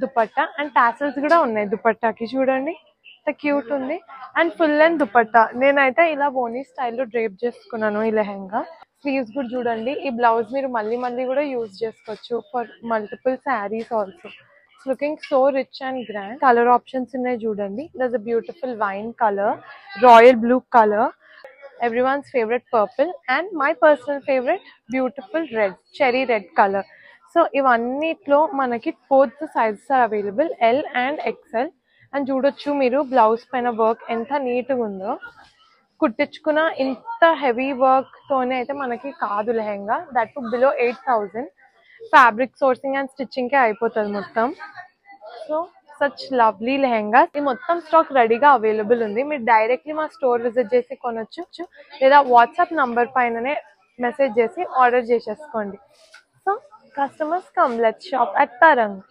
Dupatta and tassels కూడా ఉన్నాయి దుపట్టాకి, చూడండి ఎంత క్యూట్ ఉంది. అండ్ ఫుల్ లెంత్ దుపట్టా, నేనైతే ఇలా బోనీ స్టైల్లో డ్రేప్ చేసుకున్నాను ఈ లెహెంగా. స్లీవ్స్ కూడా చూడండి, ఈ బ్లౌజ్ మీరు మళ్ళీ మళ్ళీ కూడా యూజ్ చేసుకోవచ్చు for multiple saris also. Looking so rich and grand. Colour options ఉన్నాయి చూడండి, that's a beautiful wine colour, royal blue colour, everyone's favorite purple, and my personal favorite beautiful red, cherry red color. So ఇవన్నిట్లో మనకి both sizes are available, L and XL. And చూడొచ్చు మీరు blouse పైన work ఎంత నీట్గా ఉందో. కుట్టించుకున్న ఇంత heavy work తోనే అయితే మనకి కాదు lehenga, that too below 8,000. Fabric sourcing and స్టిచ్చింగ్కే అయిపోతుంది మొత్తం. So such lovely lehenga. ఈ మొత్తం స్టాక్ రెడీగా అవైలబుల్ ఉంది, మీరు డైరెక్ట్లీ మా స్టోర్ విజిట్ చేసి కొనొచ్చు, లేదా వాట్సాప్ నంబర్ పైననే మెసేజ్ చేసి ఆర్డర్ చేసేసుకోండి. So customers come, let's shop at Tarang.